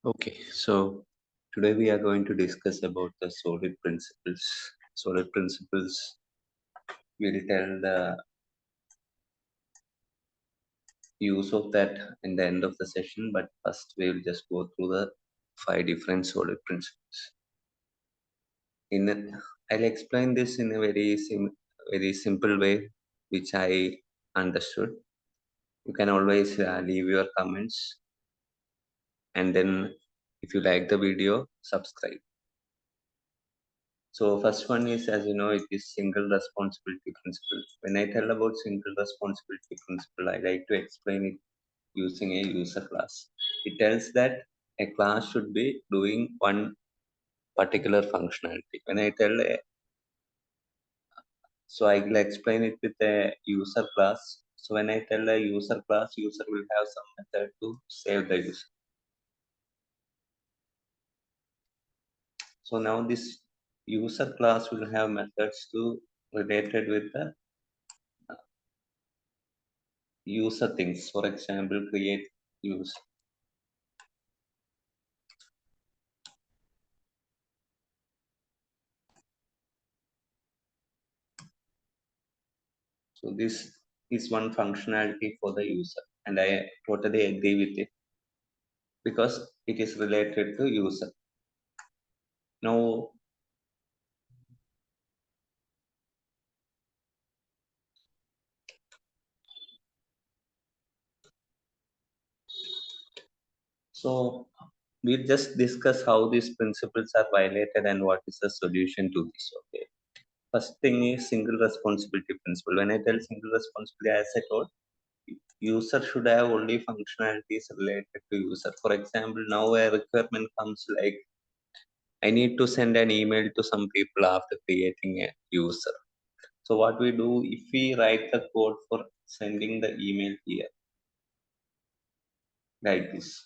Okay, so today we are going to discuss about the solid principles. Solid principles will tell the use of that in the end of the session, but first we will just go through the five different solid principles. In it, I'll explain this in a very simple way, which I understood. You can always leave your comments, and then if you like the video, subscribe. So first one is, as you know, it is single responsibility principle. When I tell about single responsibility principle, I like to explain it using a user class. It tells that a class should be doing one particular functionality. When I tell a, so I will explain it with a user class. So when I tell a user class, user will have some method to save the user. So now this user class will have methods to related with the user things. For example, create use. So this is one functionality for the user, and I totally agree with it because it is related to user. Now, so we'll just discuss how these principles are violated and what is the solution to this. Okay. First thing is single responsibility principle. When I tell single responsibility, as I told, user should have only functionalities related to user. For example, now a requirement comes like I need to send an email to some people after creating a user. So what we do, if we write the code for sending the email here, like this,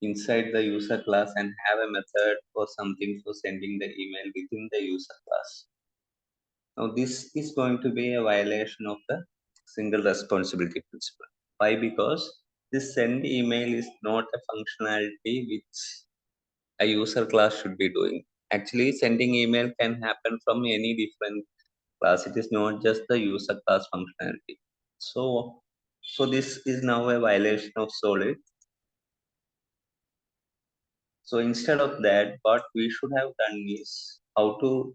inside the user class and have a method for something for sending the email within the user class. Now this is going to be a violation of the single responsibility principle. Why? Because this send email is not a functionality which a user class should be doing. Actually, sending email can happen from any different class. It is not just the user class functionality. So this is now a violation of solid. So instead of that, what we should have done is how to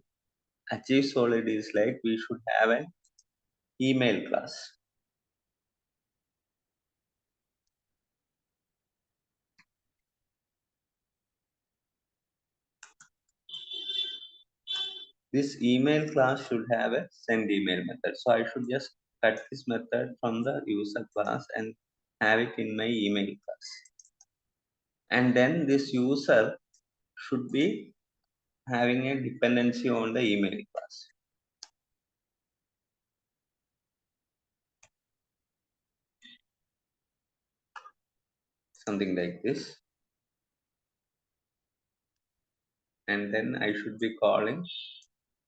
achieve solid is like we should have an email class. This email class should have a send email method. So I should just cut this method from the user class and have it in my email class. And then this user should be having a dependency on the email class. Something like this. And then I should be calling,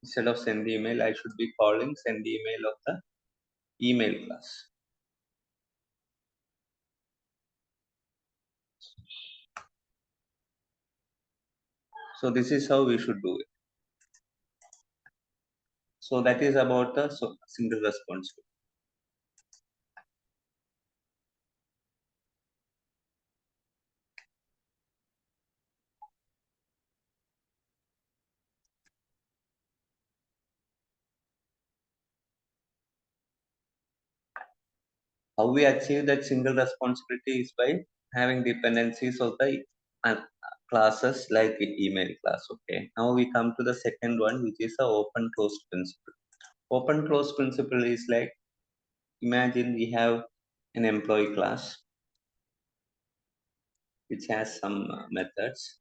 instead of send email, I should be calling send email of the email class. So this is how we should do it. So that is about the single responsibility. How we achieve that single responsibility is by having dependencies of the uh, classes like email class. Okay. Now we come to the second one, which is the open close principle. Open close principle is like, imagine we have an employee class which has some methods.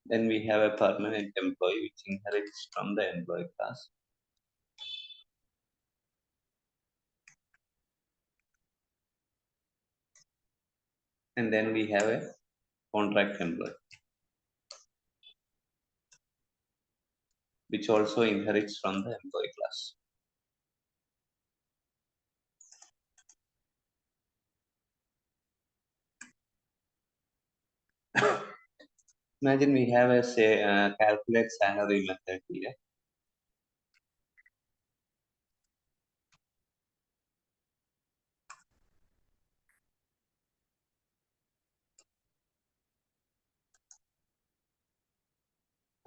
Then we have a permanent employee which inherits from the employee class. And then we have a contract employee which also inherits from the employee class. Imagine we have a say calculate salary method here,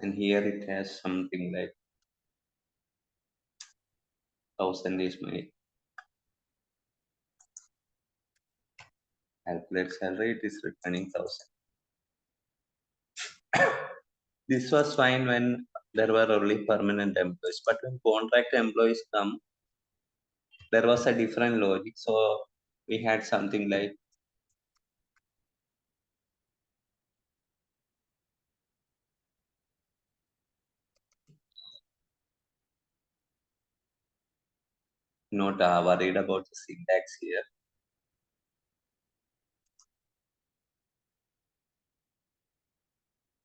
and here it has something like 1000 is my calculate salary. It is returning 1000. This was fine when there were only permanent employees, but when contract employees come, there was a different logic. So we had something like not worried about the syntax here.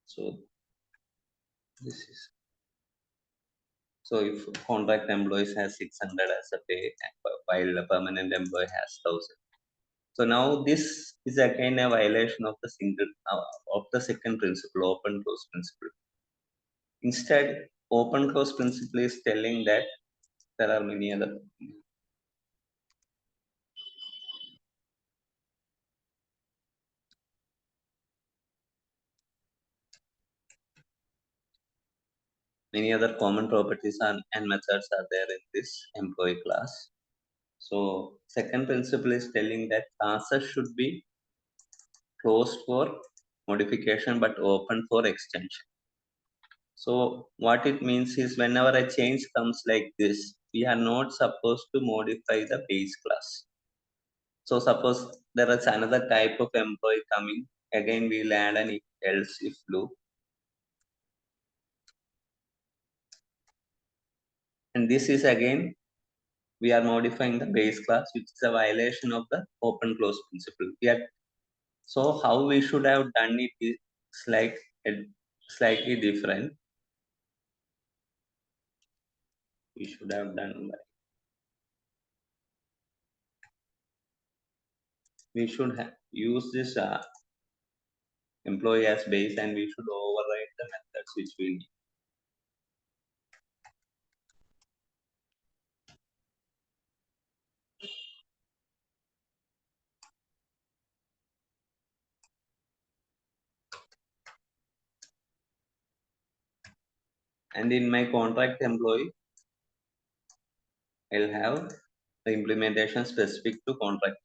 So this is so if contract employees has 600 as a pay, while a permanent employee has 1000. So now this is again a violation of the second principle, open close principle. Instead, open close principle is telling that there are many other common properties and methods are there in this employee class. So second principle is telling that classes should be closed for modification but open for extension. So what it means is whenever a change comes like this, we are not supposed to modify the base class. So suppose there is another type of employee coming, again we'll add an else if loop. And this is again, we are modifying the base class, which is a violation of the open close principle. So how we should have done it is like slightly different. We should have done we should use this employee as base, and we should override the methods which we need. And in my contract employee, I'll have the implementation specific to contract.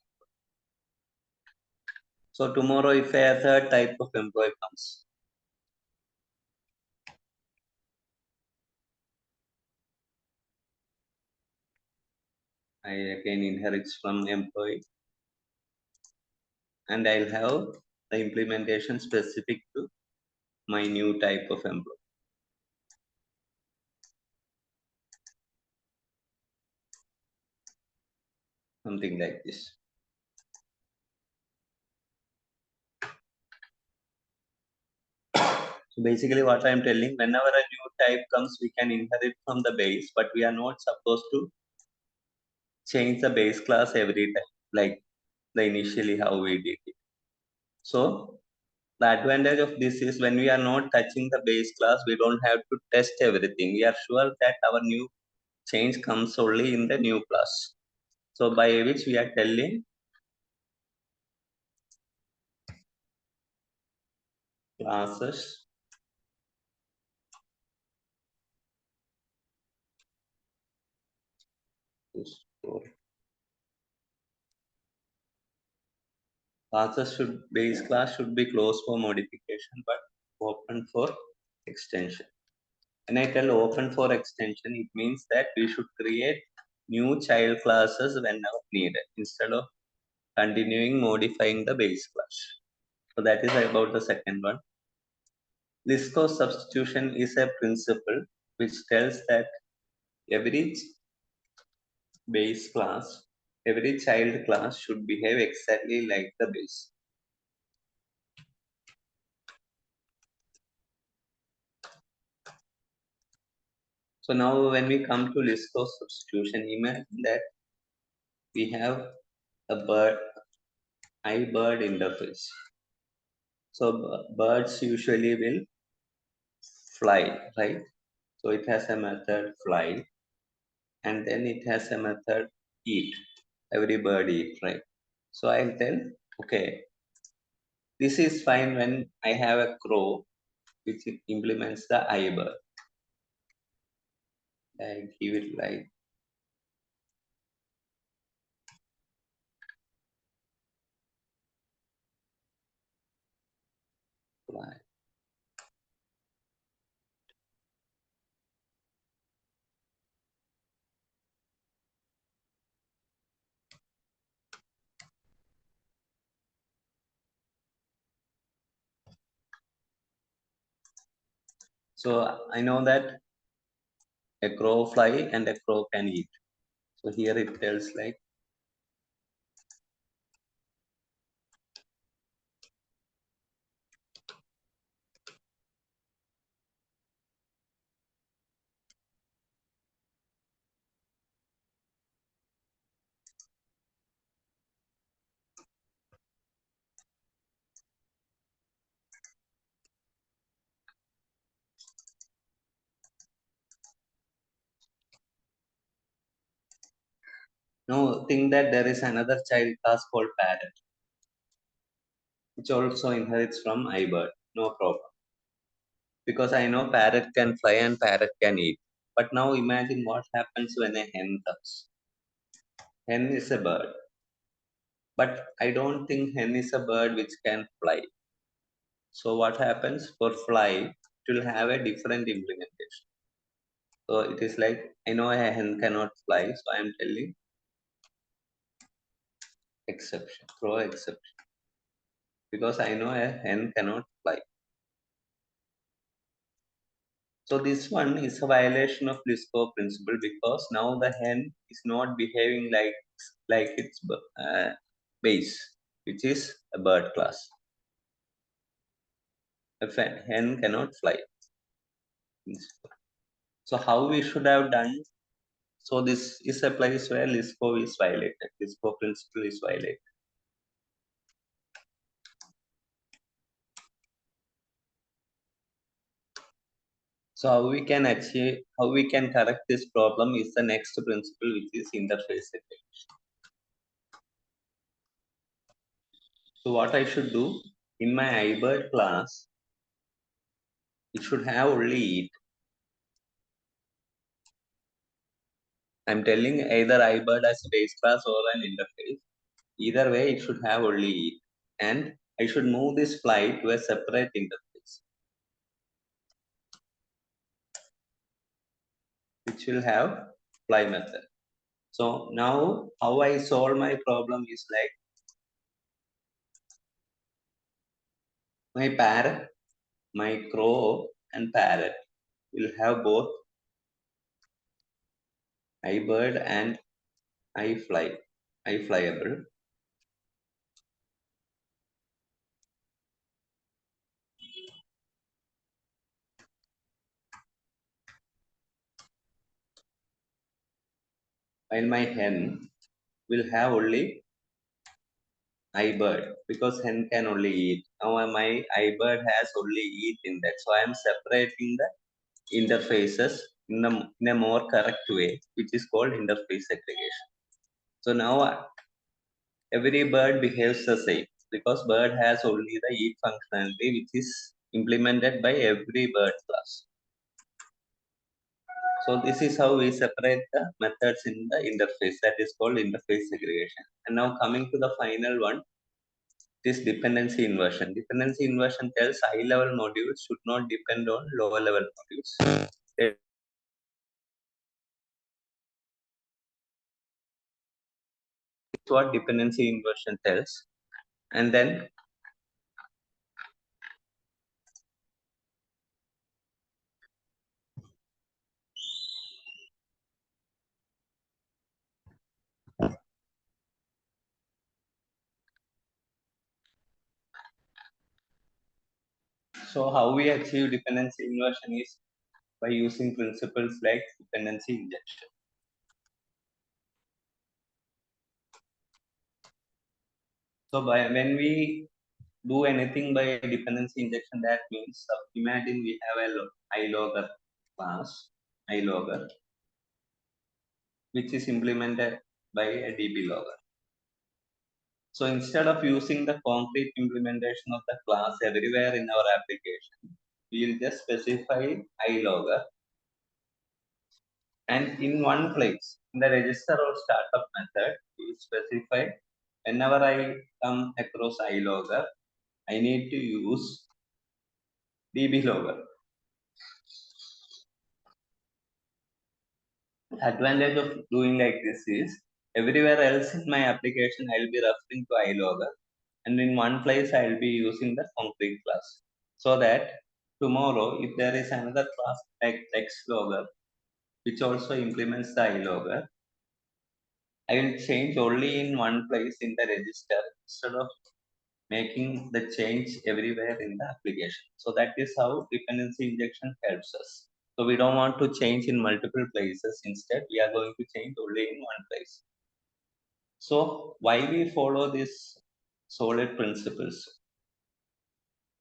So tomorrow, if a third type of employee comes, I again inherits from employee, and I'll have the implementation specific to my new type of employee, something like this. So basically, what I'm telling, whenever a new type comes, we can inherit from the base, but we are not supposed to change the base class every time, like the initially how we did it. So the advantage of this is when we are not touching the base class, we don't have to test everything. We are sure that our new change comes only in the new class. So by which we are telling classes for classes should base class should be closed for modification but open for extension. When I tell open for extension, it means that we should create new child classes whenever needed instead of continuing modifying the base class. So that is about the second one. List code substitution is a principle which tells that every base class, every child class should behave exactly like the base. So now when we come to list code substitution, imagine that we have a bird, bird interface. So birds usually will fly, right? So it has a method fly, and then it has a method eat. Every bird eat, right? So I'll tell, okay, this is fine when I have a crow which implements the I bird. I give it like fly. So I know that a crow fly and a crow can eat. So here it tells like, no, think that there is another child class called parrot, which also inherits from I bird. No problem. Because I know parrot can fly and parrot can eat. But now imagine what happens when a hen comes. Hen is a bird, but I don't think hen is a bird which can fly. So what happens for fly? It will have a different implementation. So it is like I know a hen cannot fly, so I am telling exception, throw exception, because I know a hen cannot fly. So this one is a violation of Lisco principle because now the hen is not behaving like its base, which is a bird class. A hen cannot fly. So how we should have done? So this is a place where Lisco is violated. Lisco principle is violated. So how we can correct this problem is the next principle, which is interface segregation. So what I should do in my iBird class, it should have only it. I'm telling either iBird as a base class or an interface. Either way, it should have only it. And I should move this fly to a separate interface, which will have fly method. So now how I solve my problem is like my parrot, my crow and parrot will have both iBird and iFly, iFlyable. While my hen will have only iBird because hen can only eat. Now my iBird has only eat in that. So I am separating the interfaces in a more correct way, which is called interface segregation. So now every bird behaves the same because bird has only the eat functionality, which is implemented by every bird class. So this is how we separate the methods in the interface. That is called interface segregation. And now coming to the final one, this dependency inversion. Dependency inversion tells high-level modules should not depend on lower-level modules. That's what dependency inversion tells. And then, so how we achieve dependency inversion is by using principles like dependency injection. So when we do anything by dependency injection, that means imagine we have a iLogger class, iLogger, which is implemented by a DB-logger. So instead of using the concrete implementation of the class everywhere in our application, we will just specify iLogger, and in one place, in the register or startup method, we will specify whenever I come across iLogger, I need to use DB-logger. Advantage of doing like this is everywhere else in my application I'll be referring to iLogger, and in one place I'll be using the concrete class, so that tomorrow if there is another class like TextLogger which also implements the iLogger, I will change only in one place in the register instead of making the change everywhere in the application. So that is how dependency injection helps us. So we don't want to change in multiple places. Instead, we are going to change only in one place. So why we follow these solid principles?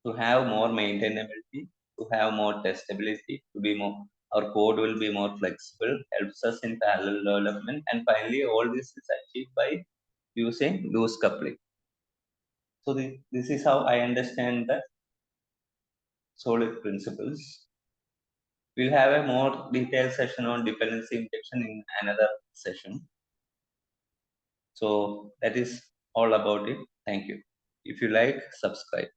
To have more maintainability, to have more testability, to be more, our code will be more flexible, helps us in parallel development, and finally all this is achieved by using loose coupling. So this is how I understand the solid principles. We'll have a more detailed session on dependency injection in another session. So that is all about it. Thank you. If you like, subscribe.